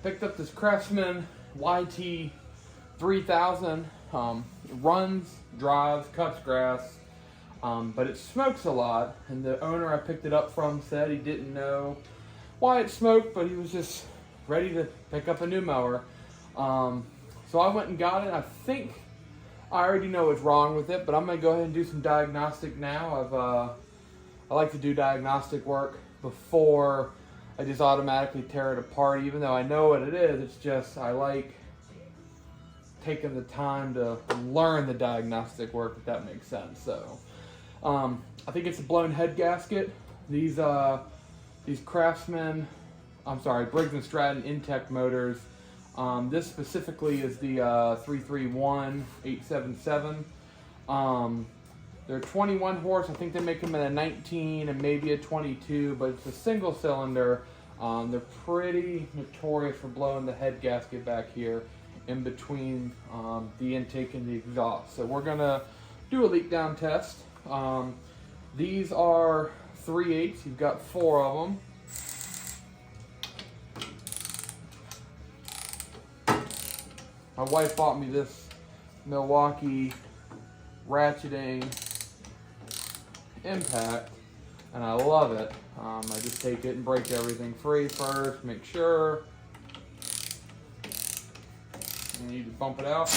picked up this Craftsman YT3000. It runs, drives, cuts grass, but it smokes a lot. And the owner I picked it up from said he didn't know why it smoked, but he was just ready to pick up a new mower. So I went and got it. I think I already know what's wrong with it, but I'm gonna go ahead and do some diagnostic now. I like to do diagnostic work before I just automatically tear it apart, even though I know what it is. It's just I like taking the time to learn the diagnostic work, if that makes sense. So I think it's a blown head gasket. These Craftsman, Briggs and Stratton Intek motors. This specifically is the 331877. They're 21 horse. I think they make them in a 19 and maybe a 22, but it's a single cylinder. They're pretty notorious for blowing the head gasket back here in between the intake and the exhaust. So we're gonna do a leak down test. These are 3/8. You've got 4 of them. My wife bought me this Milwaukee ratcheting impact, and I love it. I just take it and break everything free first, make sure. You need to bump it out.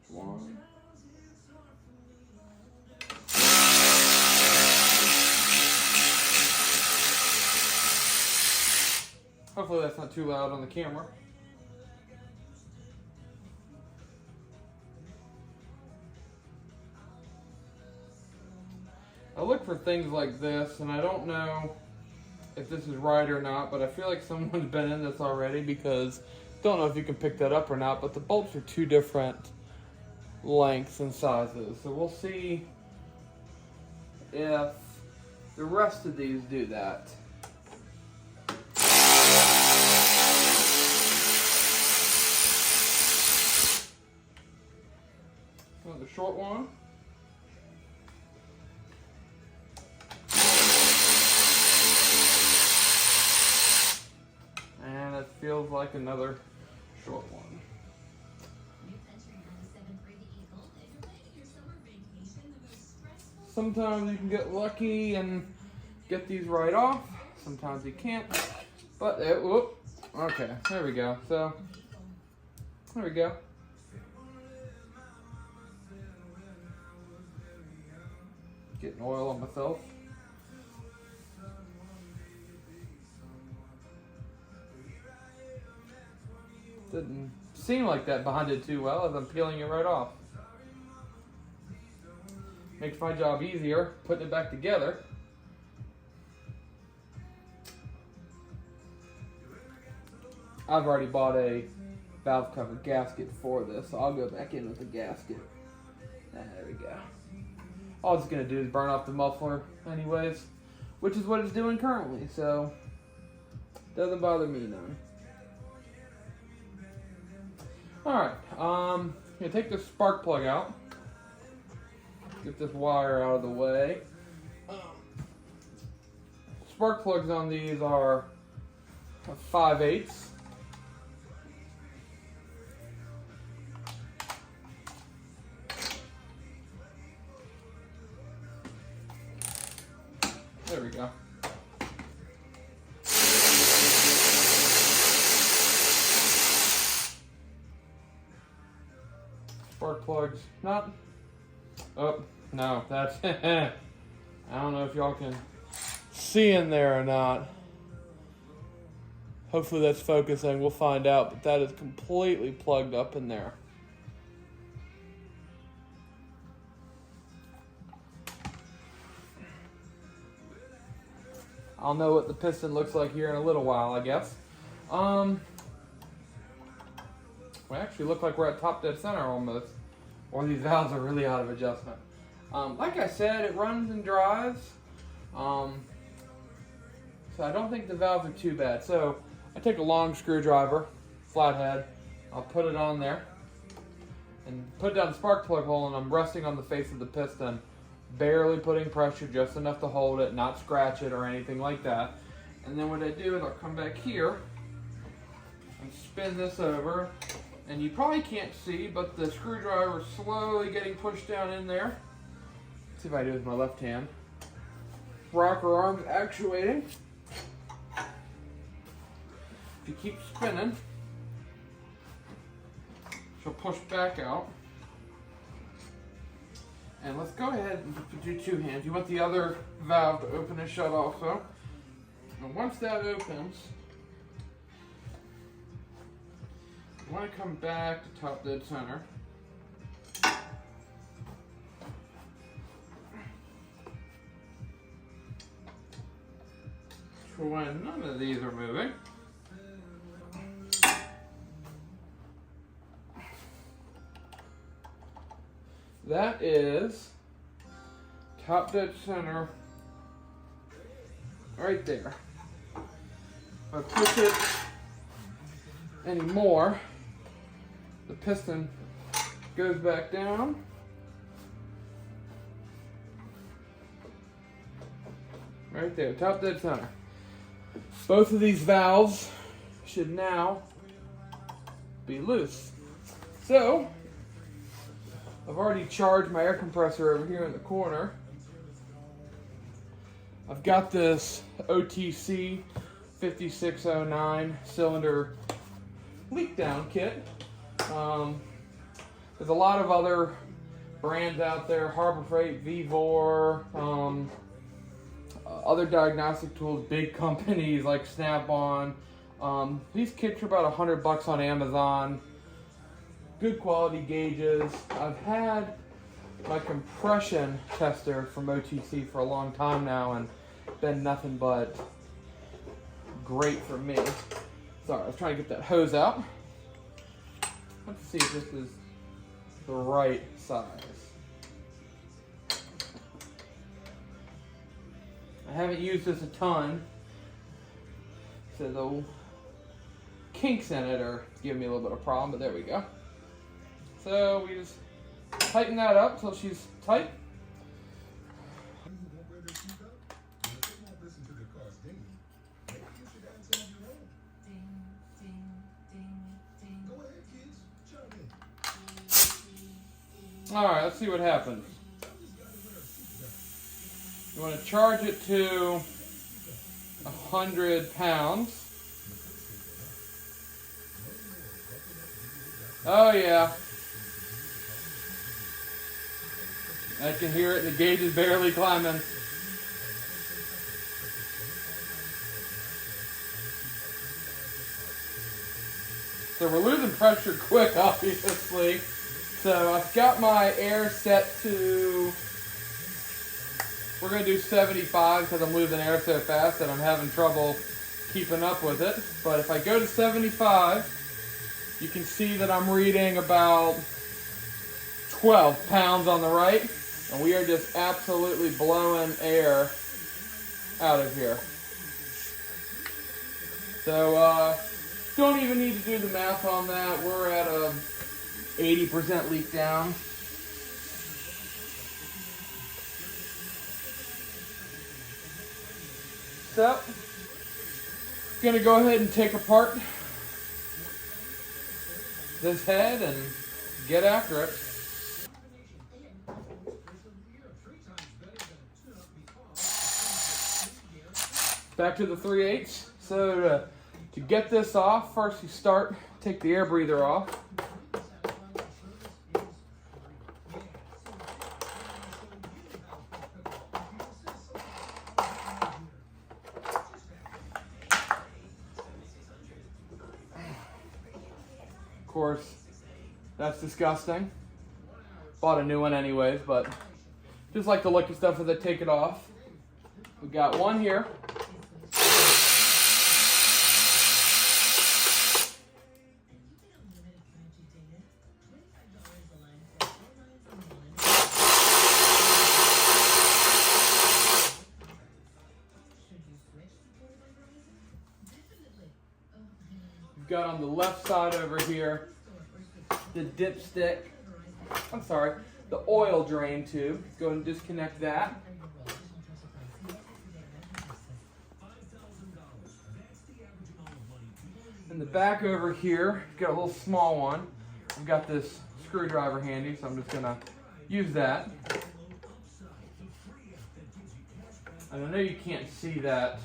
One. Hopefully that's not too loud on the camera. I look for things like this, and I don't know if this is right or not, but I feel like someone's been in this already, because don't know if you can pick that up or not, but the bolts are 2 different lengths and sizes. So we'll see if the rest of these do that. Another short one. And it feels like another short one. Sometimes you can get lucky and get these right off. Sometimes you can't. But whoop. Okay, there we go. So there we go. Getting oil on myself. Didn't seem like that bonded too well as I'm peeling it right off. Makes my job easier putting it back together. I've already bought a valve cover gasket for this, so I'll go back in with the gasket. There we go. All it's going to do is burn off the muffler anyways, which is what it's doing currently, so doesn't bother me none. Alright, I'm going to take this spark plug out, get this wire out of the way. Spark plugs on these are 5/8. There we go. Spark plugs, not. Oh, no, that's. I don't know if y'all can see in there or not. Hopefully that's focusing, we'll find out, but that is completely plugged up in there. I'll know what the piston looks like here in a little while, I guess. We actually look like we're at top dead center almost, or these valves are really out of adjustment. Like I said, it runs and drives, so I don't think the valves are too bad. So I take a long screwdriver, flathead, I'll put it on there, and put it down the spark plug hole, and I'm resting on the face of the piston barely putting pressure, just enough to hold it, not scratch it or anything like that. And then what I do is I'll come back here and spin this over, and you probably can't see, but the screwdriver is slowly getting pushed down in there. Let's see if I do it with my left hand. Rocker arms actuating. If you keep spinning, she'll push back out. And let's go ahead and do two hands. You want the other valve to open and shut also. And once that opens, you want to come back to top dead center. For when none of these are moving. That is top dead center right there. If I push it anymore, the piston goes back down. Right there, top dead center. Both of these valves should now be loose. So, I've already charged my air compressor over here in the corner. I've got this OTC 5609 cylinder leak down kit. There's a lot of other brands out there, Harbor Freight, Vivor, other diagnostic tools, big companies like Snap-on. These kits are about $100 on Amazon. Good quality gauges. I've had my compression tester from OTC for a long time now and been nothing but great for me. Sorry, I was trying to get that hose out. Let's see if this is the right size. I haven't used this a ton, so the kinks in it are giving me a little bit of problem, but there we go. So we just tighten that up till she's tight. All right, let's see what happens. You want to charge it to 100 pounds. Oh yeah. I can hear it, the gauge is barely climbing. So we're losing pressure quick, obviously. So I've got my air set to, we're going to do 75 because I'm losing air so fast that I'm having trouble keeping up with it. But if I go to 75, you can see that I'm reading about 12 pounds on the right. And we are just absolutely blowing air out of here. So don't even need to do the math on that. We're at a 80% leak down. So, gonna go ahead and take apart this head and get after it. Back to the 3/8. So to get this off, first you take the air breather off. Of course, that's disgusting. Bought a new one anyways, but just like to look at stuff as I take it off. We got one here. We've got on the left side over here the dipstick. I'm sorry, the oil drain tube. Go and disconnect that. In the back over here, got a little small one. I've got this screwdriver handy, so I'm just gonna use that. And I know you can't see that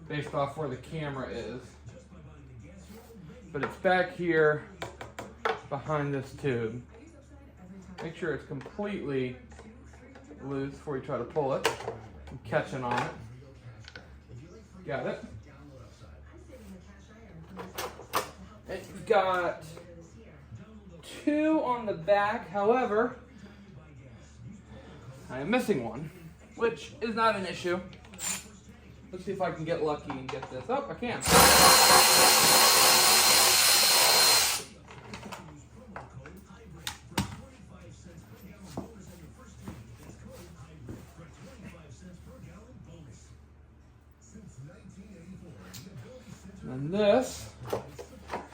based off where the camera is, but it's back here behind this tube. Make sure it's completely loose before you try to pull it. I'm catching on it. Got it. It's got two on the back, however, I am missing one, which is not an issue. Let's see if I can get lucky and get this. Oh, I can. And this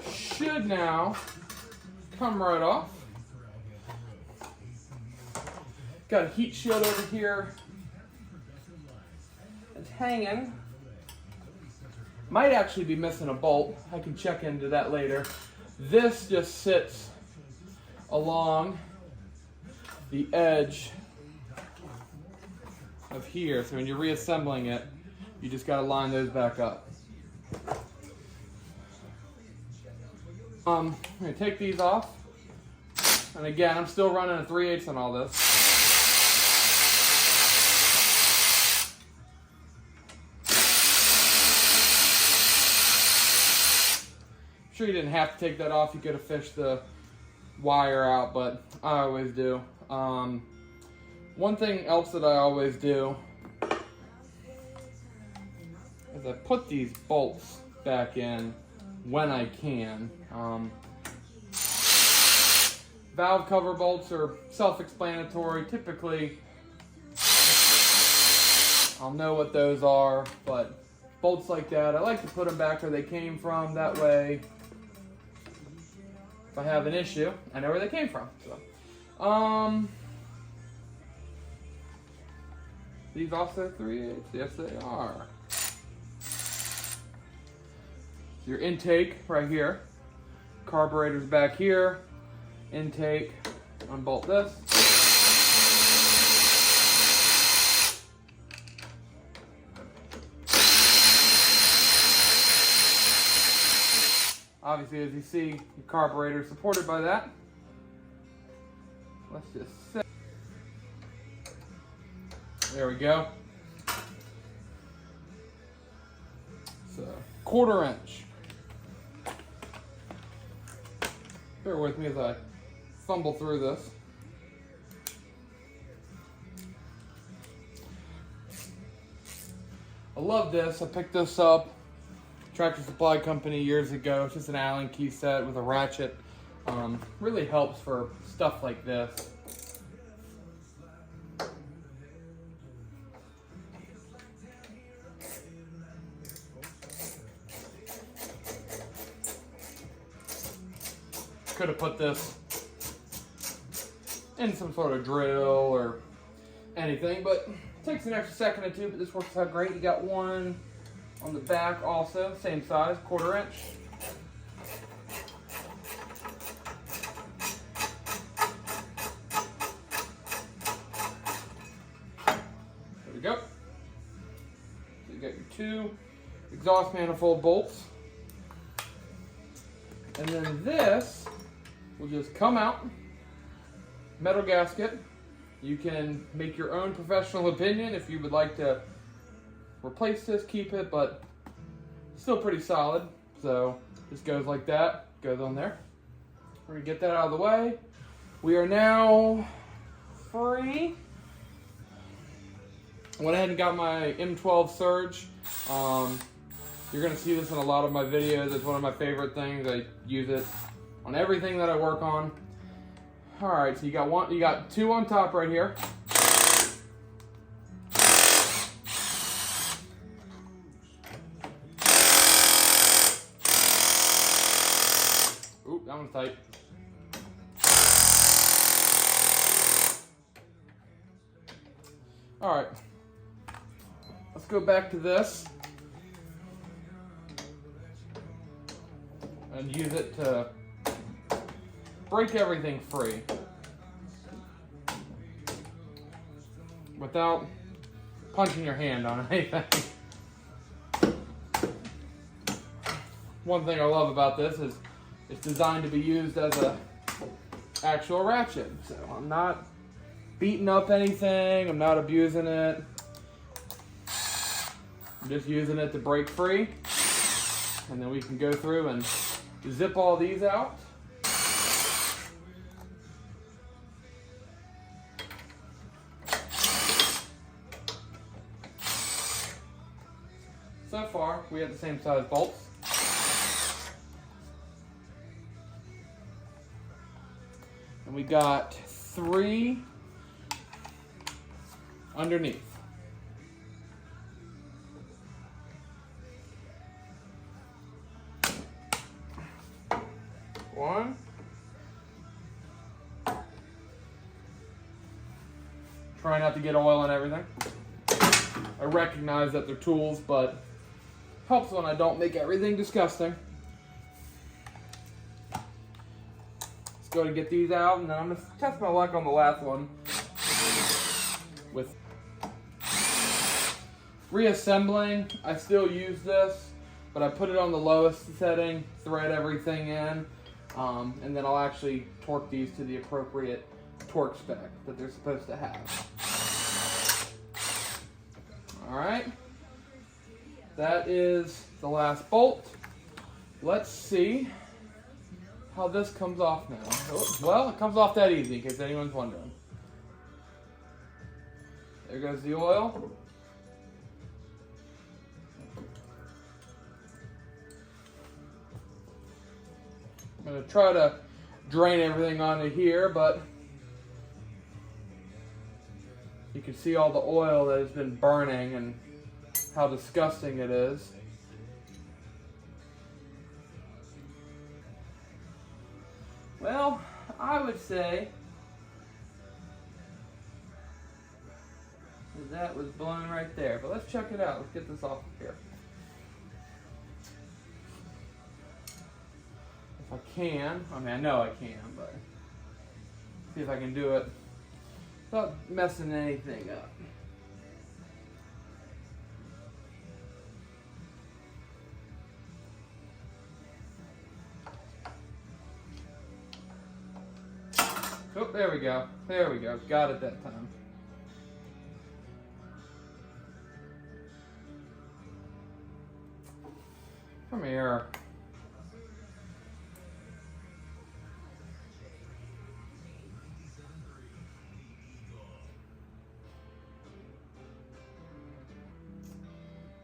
should now come right off. Got a heat shield over here. It's hanging. Might actually be missing a bolt. I can check into that later. This just sits along the edge of here. So when you're reassembling it, you just got to line those back up. I'm going to take these off. And again, I'm still running a 3/8 on all this. I'm sure you didn't have to take that off. You could have fished the wire out, but I always do. One thing else that I always do is I put these bolts back in when I can. Valve cover bolts are self-explanatory. Typically, I'll know what those are, but bolts like that, I like to put them back where they came from. That way, if I have an issue, I know where they came from. So, these also 3/8? Yes, they are. Your intake right here. Carburetor's back here. Intake. Unbolt this. Obviously, as you see, your carburetor is supported by that. Let's just set. There we go. So, 1/4 inch. Bear with me as I fumble through this. I love this. I picked this up Tractor Supply Company years ago. It's just an Allen key set with a ratchet. Really helps for stuff like this. Could have put this in some sort of drill or anything, but it takes an extra second or two, but this works out great. You got one on the back also, same size, 1/4 inch. There we go. So you got your 2 exhaust manifold bolts. And then this will just come out, metal gasket. You can make your own professional opinion if you would like to replace this, keep it, but still pretty solid. So just goes like that, goes on there. We're gonna get that out of the way. We are now free. I went ahead and got my M12 Surge. You're gonna see this in a lot of my videos. It's one of my favorite things. I use it on everything that I work on. All right, so you got 2 on top right here. Ooh, that one's tight. All right, let's go back to this and use it to break everything free without punching your hand on anything. One thing I love about this is it's designed to be used as a actual ratchet. So I'm not beating up anything, I'm not abusing it. I'm just using it to break free. And then we can go through and zip all these out. So far, we have the same size bolts. And we got 3 underneath. One. Try not to get oil and everything. I recognize that they're tools, but helps when I don't make everything disgusting. Let's go to get these out, and then I'm going to test my luck on the last one with reassembling. I still use this, but I put it on the lowest setting, thread everything in, and then I'll actually torque these to the appropriate torque spec that they're supposed to have. Alright, that is the last bolt. Let's see how this comes off now. Well, it comes off that easy, in case anyone's wondering. There goes the oil. I'm going to try to drain everything onto here, but you can see all the oil that has been burning and how disgusting it is. Well, I would say that was blown right there, but let's check it out. Let's get this off of here. If I can, I mean, I know I can, but see if I can do it without messing anything up. Oh, there we go. There we go. Got it that time. Come here.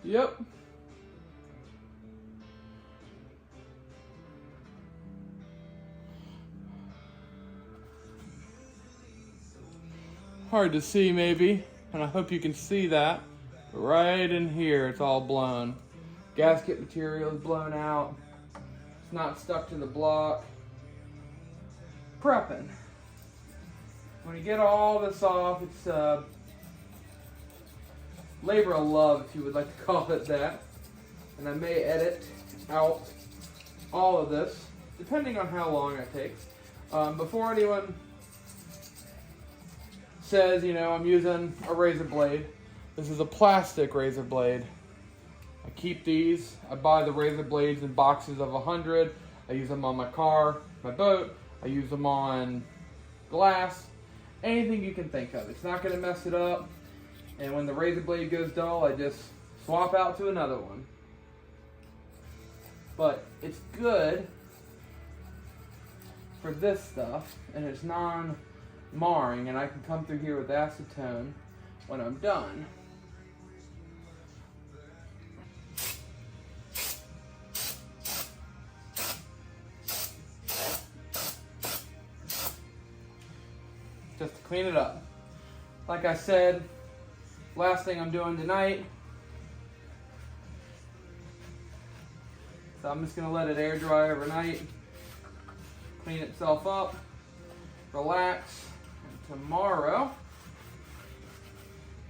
Yep. Hard to see maybe, and I hope you can see that. Right in here, it's all blown. Gasket material is blown out. It's not stuck to the block. Prepping. When you get all this off, it's labor of love, if you would like to call it that. And I may edit out all of this, depending on how long it takes. Before anyone says, you know, I'm using a razor blade, this is a plastic razor blade. I keep these. I buy the razor blades in boxes of 100. I use them on my car, my boat. I use them on glass. Anything you can think of. It's not going to mess it up. And when the razor blade goes dull, I just swap out to another one. But it's good for this stuff, and it's non-marring, and I can come through here with acetone when I'm done. Just to clean it up. Like I said, last thing I'm doing tonight. So I'm just going to let it air dry overnight, clean itself up, relax, and tomorrow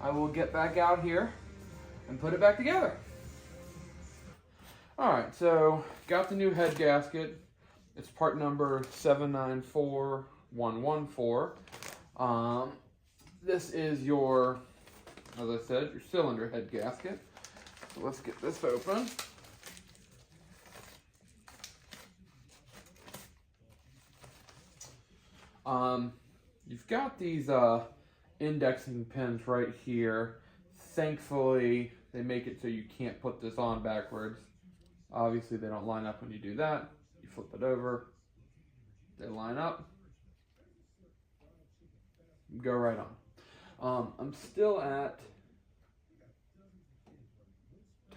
I will get back out here and put it back together. Alright, so got the new head gasket. It's part number 794114. This is your, as I said, your cylinder head gasket. So let's get this open. You've got these indexing pins right here. Thankfully, they make it so you can't put this on backwards. Obviously, they don't line up when you do that. You flip it over, they line up, go right on. I'm still at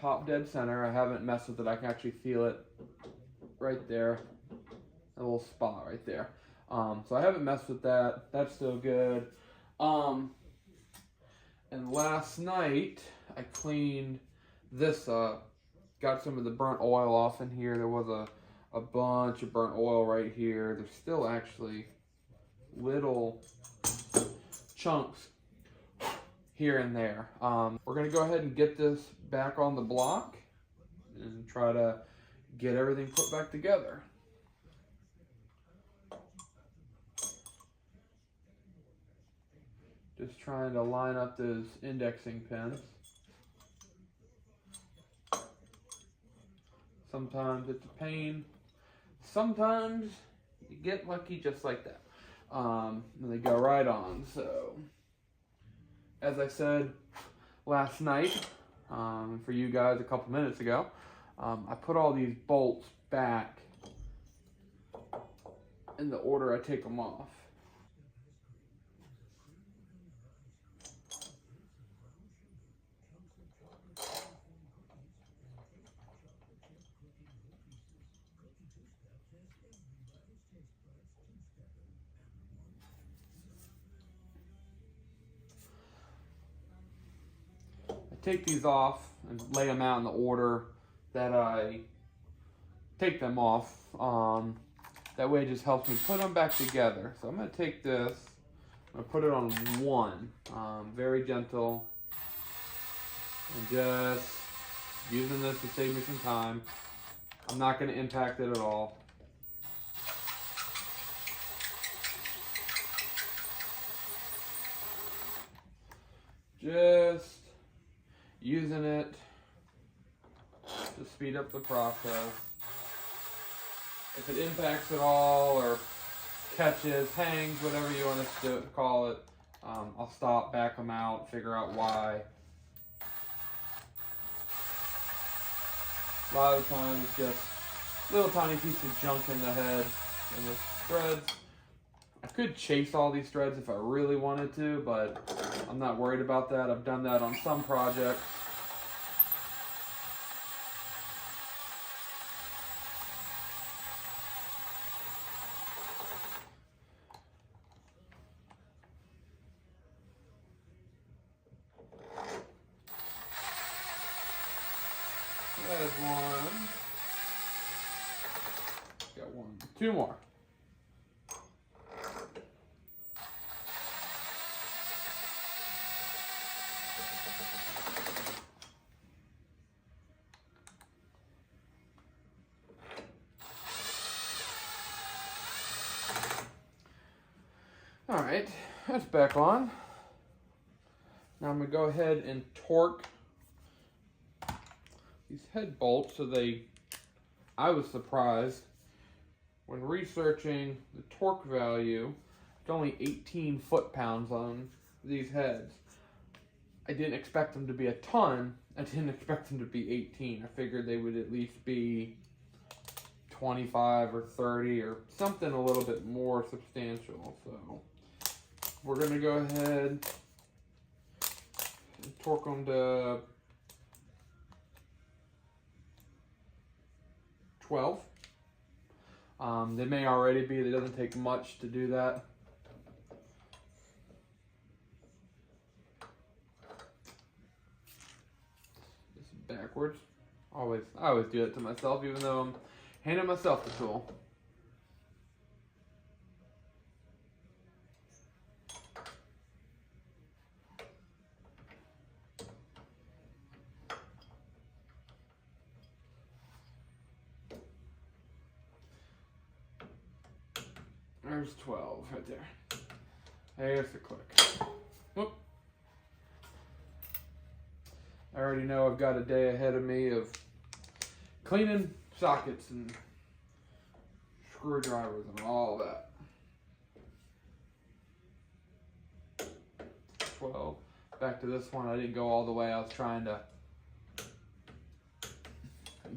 top dead center. I haven't messed with it. I can actually feel it right there, a little spot right there. So I haven't messed with that. That's still good. And last night I cleaned this up. Got some of the burnt oil off in here. There was a bunch of burnt oil right here. There's still actually little chunks here and there. We're gonna go ahead and get this back on the block and try to get everything put back together. Just trying to line up those indexing pins. Sometimes it's a pain. Sometimes you get lucky just like that. And they go right on. So, as I said last night, for you guys a couple minutes ago, I put all these bolts back in the order I take them off. Take these off and lay them out in the order that I take them off. That way it just helps me put them back together. So I'm going to take this, I'm going to put it on one, very gentle, and just using this to save me some time. I'm not going to impact it at all. Just using it to speed up the process. If it impacts at all or catches, hangs, whatever you want to call it, I'll stop, back them out, figure out why. A lot of the times it's just little tiny piece of junk in the head and the threads. I could chase all these threads if I really wanted to, but I'm not worried about that. I've done that on some projects. There's one. Got one. Two more. Alright, that's back on. Now I'm going to go ahead and torque these head bolts. So I was surprised when researching the torque value, it's only 18 foot-pounds on these heads. I didn't expect them to be a ton. I didn't expect them to be 18. I figured they would at least be 25 or 30 or something a little bit more substantial. So we're going to go ahead and torque them to 12. They may already be. It doesn't take much to do that. This is backwards. I always do it to myself, even though I'm handing myself the tool. There's 12 right there. There's the click. Whoop. I already know I've got a day ahead of me of cleaning sockets and screwdrivers and all that. 12. Back to this one, I didn't go all the way. I was trying to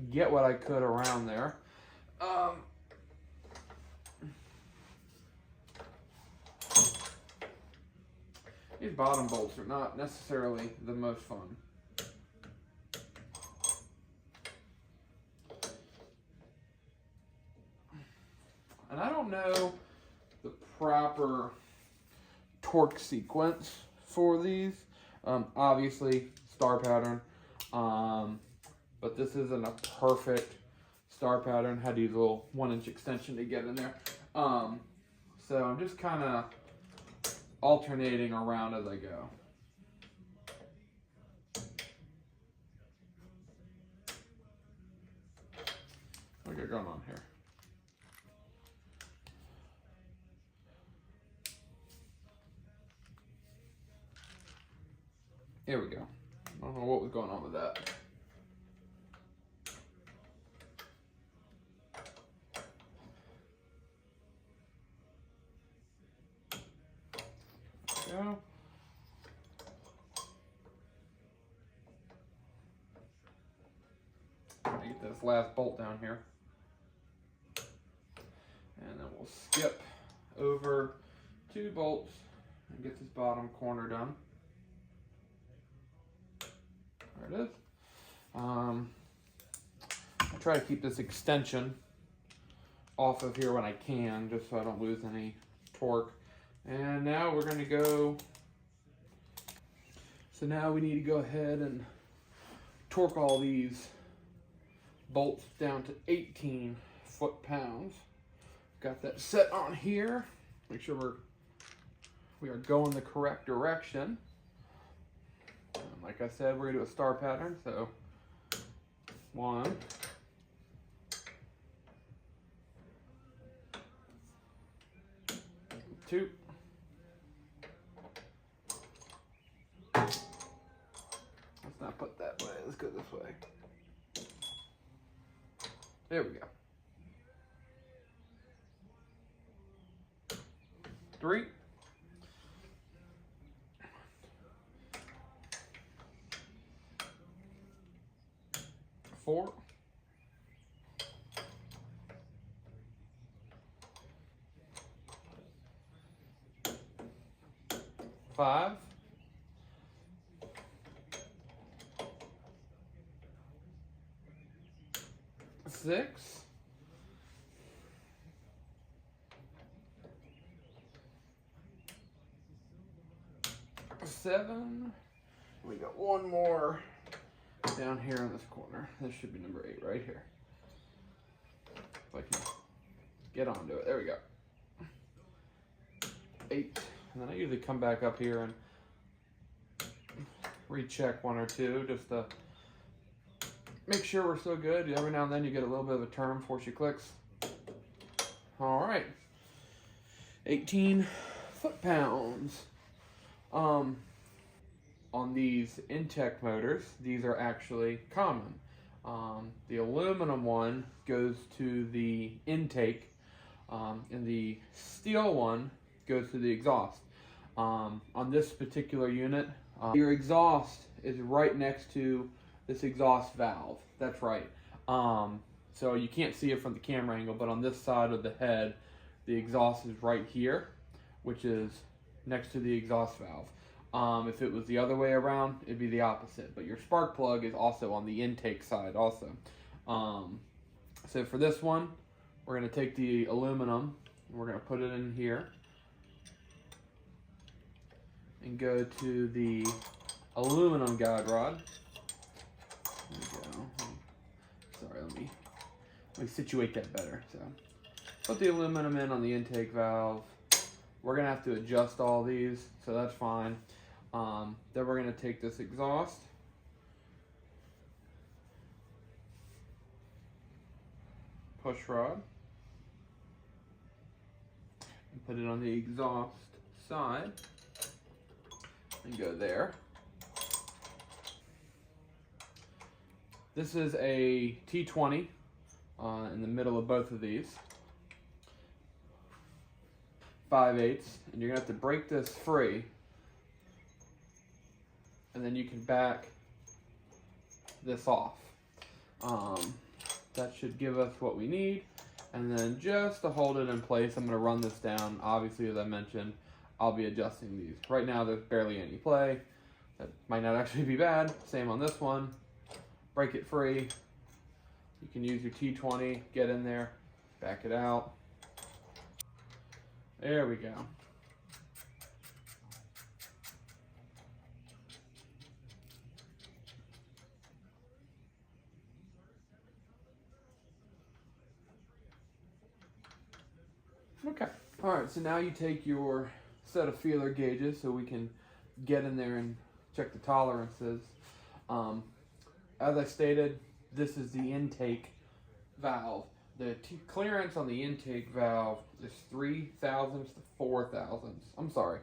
get what I could around there. These bottom bolts are not necessarily the most fun. And I don't know the proper torque sequence for these. Obviously, star pattern. But this isn't a perfect star pattern. Had to use a little 1-inch extension to get in there. So I'm just kind of alternating around as I go. What do we got going on here? Here we go. I don't know what was going on with that. There we go. Let me get this last bolt down here. And then we'll skip over 2 bolts and get this bottom corner done. There it is. I try to keep this extension off of here when I can, just so I don't lose any torque. And now we're going to go. So now we need to go ahead and torque all these bolts down to 18 foot-pounds. Got that set on here. Make sure we are going the correct direction. And like I said, we're gonna do a star pattern. So 1, 2, let's not put that way. Let's go this way. There we go. 3. 4. 5. 6. 7. We got one more down here in this corner. This should be number 8 right here. If I can get onto it. There we go. 8. And then I usually come back up here and recheck 1 or 2 just to make sure we're still good. Every now and then you get a little bit of a turn before she clicks. All right. 18 foot-pounds. On these Intek motors, these are actually common. The aluminum one goes to the intake, and the steel one goes to the exhaust. On this particular unit, your exhaust is right next to this exhaust valve. That's right. So you can't see it from the camera angle, but on this side of the head, the exhaust is right here, which is next to the exhaust valve. If it was the other way around, it'd be the opposite. But your spark plug is also on the intake side also. So for this one, we're going to take the aluminum, and we're going to put it in here. And go to the aluminum guide rod. There we go. Sorry, let me situate that better. So put the aluminum in on the intake valve. We're going to have to adjust all these, so that's fine. Then we're going to take this exhaust, push rod, and put it on the exhaust side and go there. This is a T20 in the middle of both of these. 5/8, and you're gonna have to break this free, and then you can back this off. That should give us what we need, and then just to hold it in place, I'm gonna run this down. Obviously, as I mentioned, I'll be adjusting these. Right now, there's barely any play. That might not actually be bad. Same on this one. Break it free. You can use your T20, get in there, back it out. There we go. Okay. All right, so now you take your set of feeler gauges so we can get in there and check the tolerances. As I stated, this is the intake valve. The clearance on the intake valve is 3 thousandths to 4 thousandths. I'm sorry,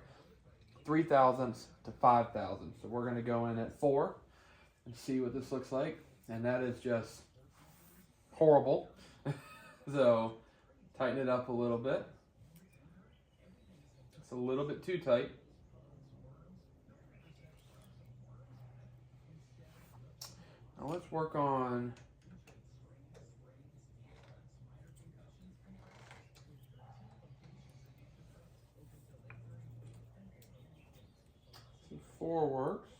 3 thousandths to 5 thousandths. So we're going to go in at 4 and see what this looks like. And that is just horrible. So tighten it up a little bit. It's a little bit too tight. Now let's work on so 4 works.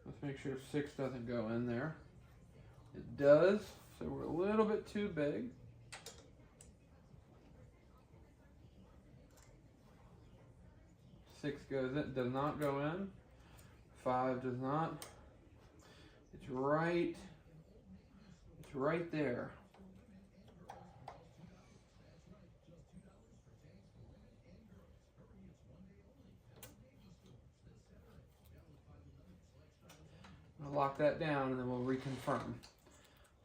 Let's make sure 6 doesn't go in there. It does, so we're a little bit too big. 6 goes in, does not go in. 5 does not. It's right there. I'll lock that down and then we'll reconfirm.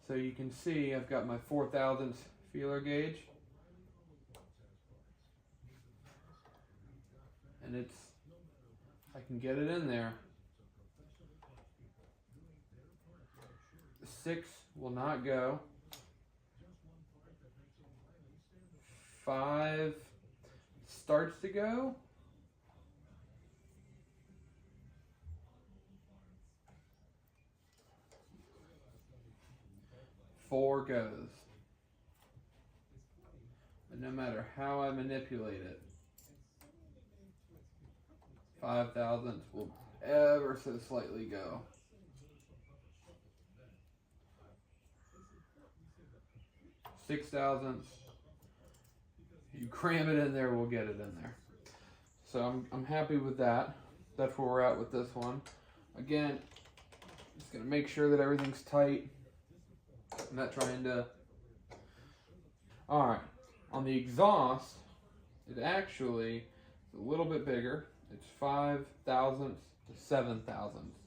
So you can see I've got my 4 thousandths feeler gauge. And I can get it in there. 6 will not go. 5 starts to go. 4 goes. But no matter how I manipulate it, 5 thousandths will ever so slightly go. 6 thousandths, you cram it in there, we'll get it in there. So I'm happy with that. That's where we're at with this one. Again, just gonna make sure that everything's tight. I'm not trying to. All right, on the exhaust, it actually is a little bit bigger. It's 5 thousandths to 7 thousandths.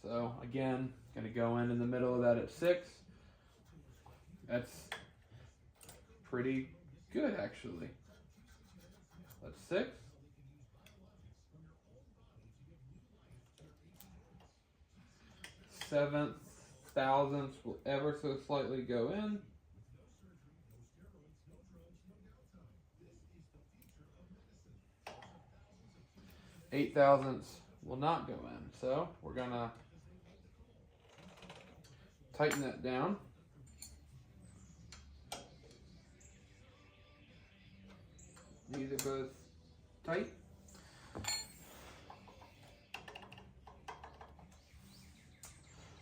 So again, gonna go in the middle of that at 6. That's pretty good actually. That's 6. 7 thousandths will ever so slightly go in. 8 thousandths will not go in. So we're gonna tighten that down. These are both tight.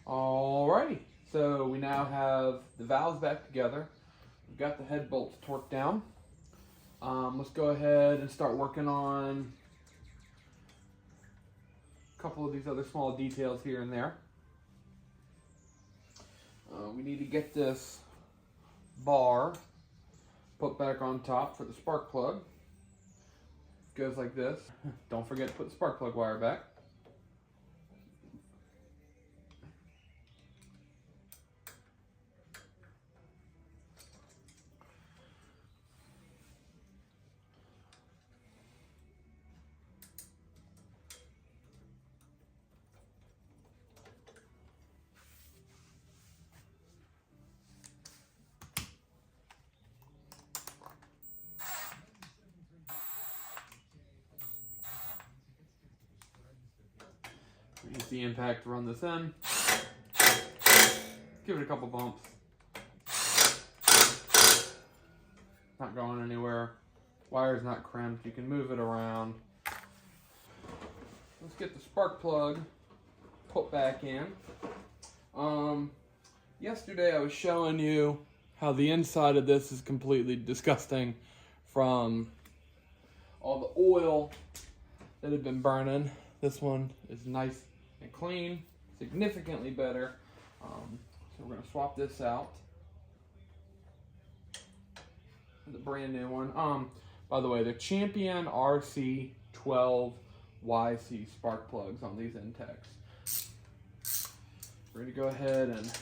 Alrighty, so we now have the valves back together. We've got the head bolts torqued down. Let's go ahead and start working on a couple of these other small details here and there. We need to get this bar put back on top for the spark plug. It goes like this. Don't forget to put the spark plug wire back. use the impact to run this in. Give it a couple bumps. Not going anywhere. Wire's not crimped. You can move it around. Let's get the spark plug put back in. Yesterday I was showing you how the inside of this is completely disgusting from all the oil that had been burning. This one is nice and clean, significantly better. So we're gonna swap this out. The brand new one. By the way, the Champion RC12 YC spark plugs on these Inteks. We're gonna go ahead and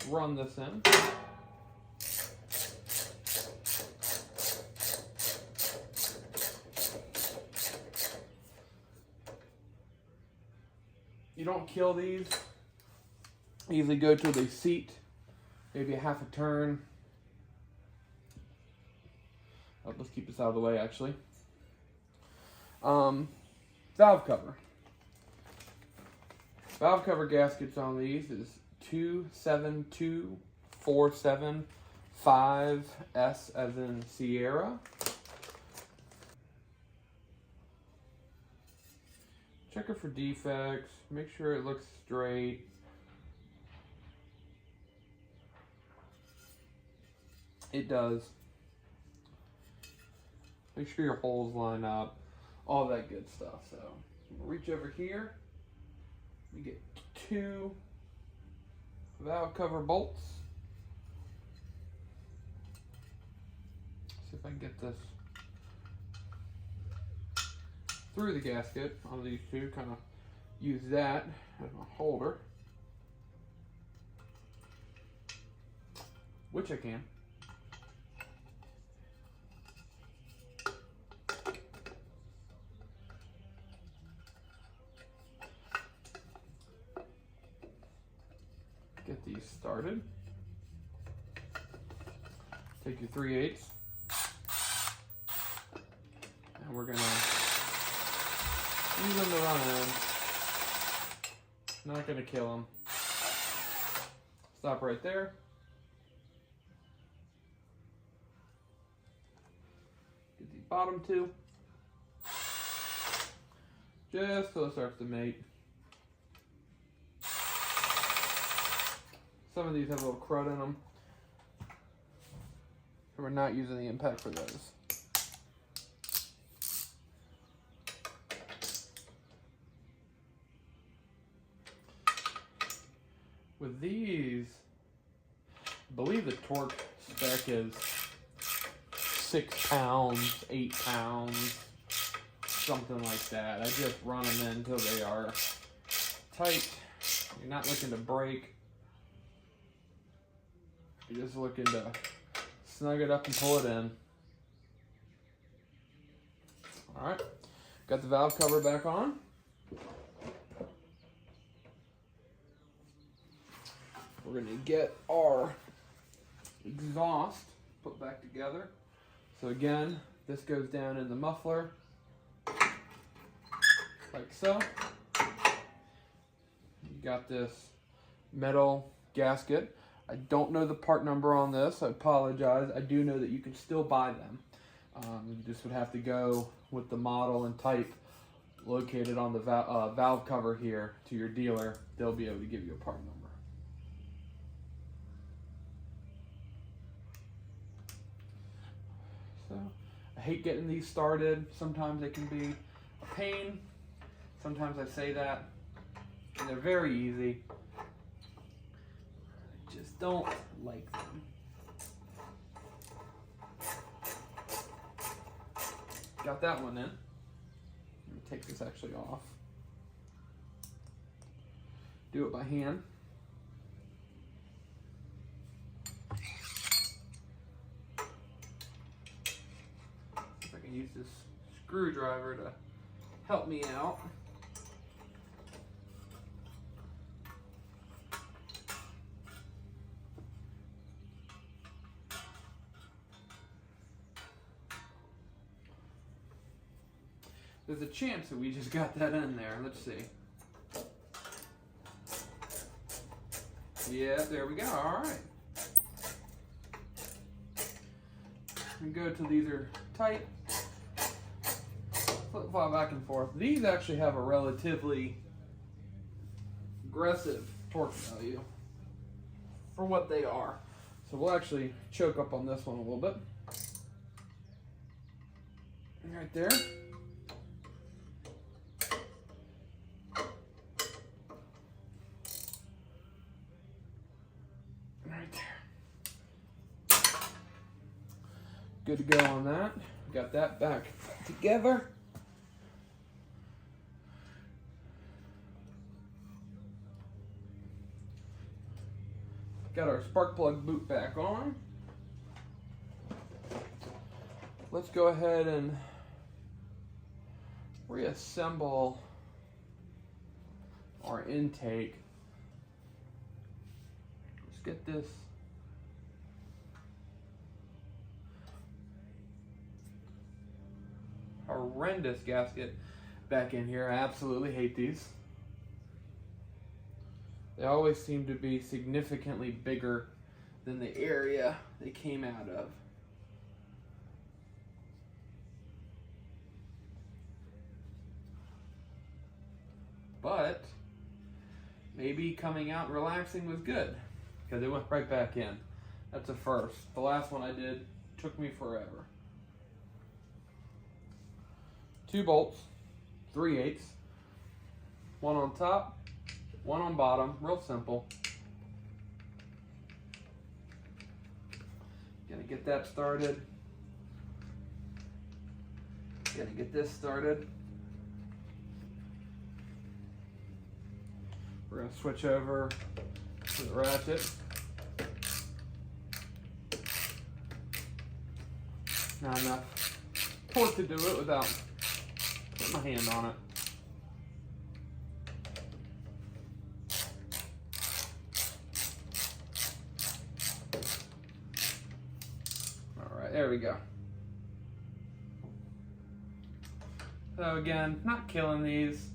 run this in. You don't kill these. Easily go till they seat, maybe a half a turn. Oh, let's keep this out of the way, actually. Valve cover. Valve cover gaskets on these is 272475S as in Sierra. Check it for defects. Make sure it looks straight. It does. Make sure your holes line up. All that good stuff. So, reach over here. We get 2 valve cover bolts. See if I can get this through the gasket on these two. Kind of use that as a holder, which I can. Get these started. Take your 3/8, and we're gonna use them to run in. Not gonna kill them. Stop right there. Get the bottom 2, just so it starts to mate. Some of these have a little crud in them, and we're not using the impact for those. With these, I believe the torque spec is 6 pounds, 8 pounds, something like that. I just run them in until they are tight. You're not looking to break. You're just looking to snug it up and pull it in. All right, got the valve cover back on. We're gonna get our exhaust put back together. So again, this goes down in the muffler, like so. You got this metal gasket. I don't know the part number on this, I apologize. I do know that you can still buy them. You just would have to go with the model and type located on the valve cover here to your dealer. They'll be able to give you a part number. So, I hate getting these started. Sometimes they can be a pain. Sometimes I say that, and they're very easy. Just don't like them. Got that one in. Let me take this actually off. Do it by hand. If I can use this screwdriver to help me out. There's a chance that we just got that in there. Let's see. Yeah, there we go. All right. And go till these are tight. Flip flop back and forth. These actually have a relatively aggressive torque value for what they are. So we'll actually choke up on this one a little bit. Right there. Right there. Good to go on that. Got that back together. Got our spark plug boot back on. Let's go ahead and reassemble our intake. Let's get this horrendous gasket back in here. I absolutely hate these. They always seem to be significantly bigger than the area they came out of. But maybe coming out and relaxing was good because it went right back in. That's a first. The last one I did took me forever. 2 bolts, 3/8, one on top, one on bottom, real simple. Gonna get that started. Gonna get this started. We're gonna switch over to the ratchet. Not enough torque to do it without putting my hand on it. All right, there we go. So again, not killing these.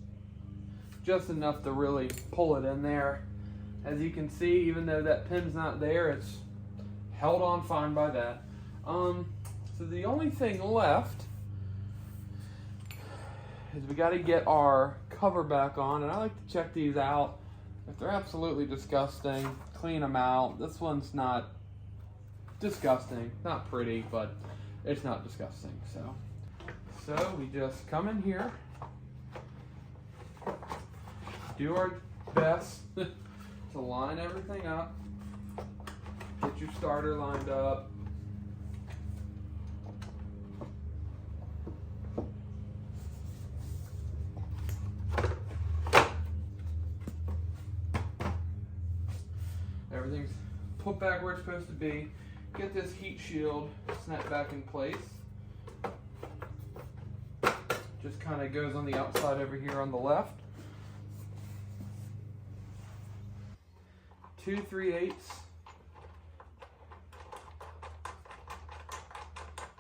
Just enough to really pull it in there. As you can see, even though that pin's not there, it's held on fine by that. So the only thing left is we got to get our cover back on, and I like to check these out. If they're absolutely disgusting, clean them out. This one's not disgusting, not pretty, but it's not disgusting. So we just come in here, do our best to line everything up, get your starter lined up. Everything's put back where it's supposed to be. Get this heat shield snapped back in place. Just kind of goes on the outside over here on the left. 2 3/8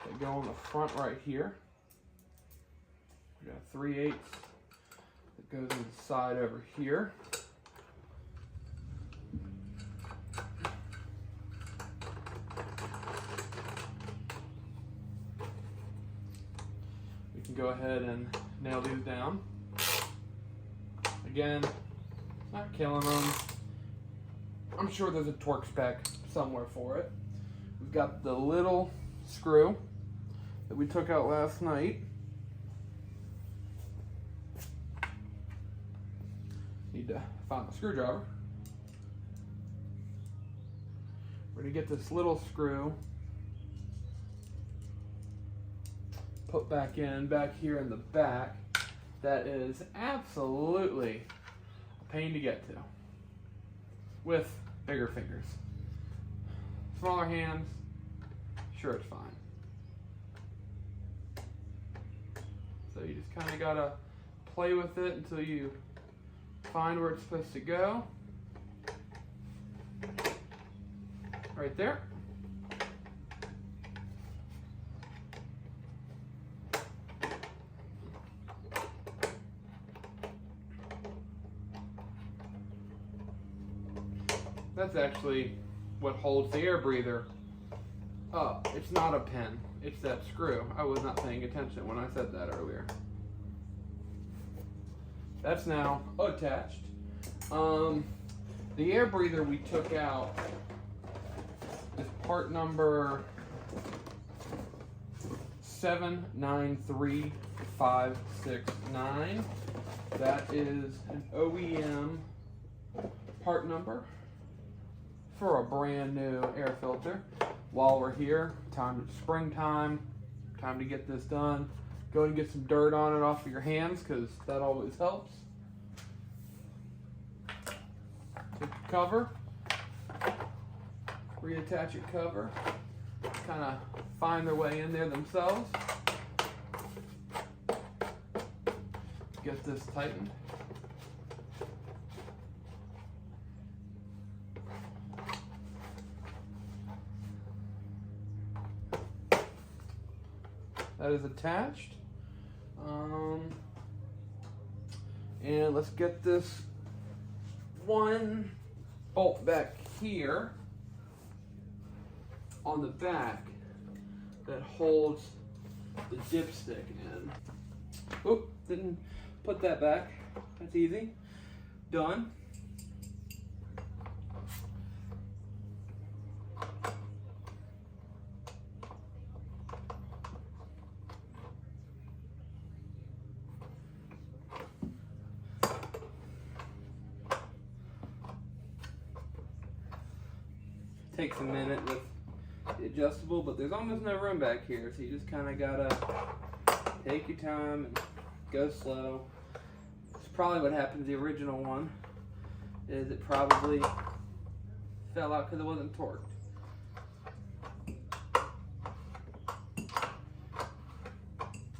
they go on the front right here. We got 3/8 that goes on the side over here. We can go ahead and nail these down. Again, not killing them. I'm sure there's a torque spec somewhere for it. We've got the little screw that we took out last night. Need to find the screwdriver. We're gonna get this little screw put back in, back here in the back. That is absolutely a pain to get to with bigger fingers. Smaller hands, sure, it's fine. So you just kind of gotta play with it until you find where it's supposed to go. Right there. That's actually what holds the air breather up. It's not a pin, it's that screw. I was not paying attention when I said that earlier. That's now attached. The air breather we took out is part number 793569. That is an OEM part number for a brand new air filter. While we're here, springtime, time to get this done. Go ahead and get some dirt on it off of your hands, because that always helps. Take the cover, reattach your cover, kind of find their way in there themselves. Get this tightened. That is attached. And let's get this one bolt back here on the back that holds the dipstick in. Oop, didn't put that back. That's easy. Done. Takes a minute with the adjustable, but there's almost no room back here, so you just kind of gotta take your time and go slow. It's probably what happened to the original one, is it probably fell out because it wasn't torqued.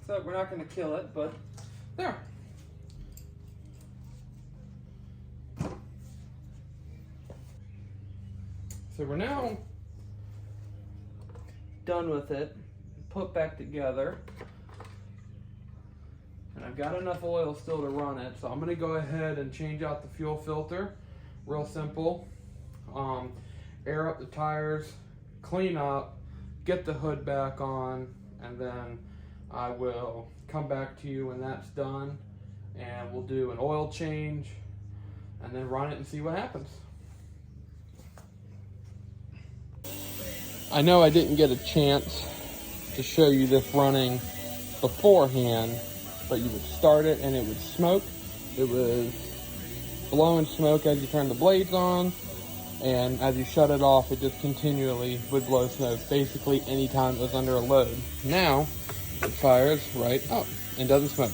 So we're not going to kill it, but there. So we're now done with it, put back together, and I've got enough oil still to run it, so I'm going to go ahead and change out the fuel filter. Real simple. Air up the tires, clean up, get the hood back on, and then I will come back to you when that's done, and we'll do an oil change and then run it and see what happens. I know I didn't get a chance to show you this running beforehand, but you would start it and it would smoke. It was blowing smoke as you turn the blades on, and as you shut it off, it just continually would blow smoke, basically anytime it was under a load. Now, it fires right up and doesn't smoke.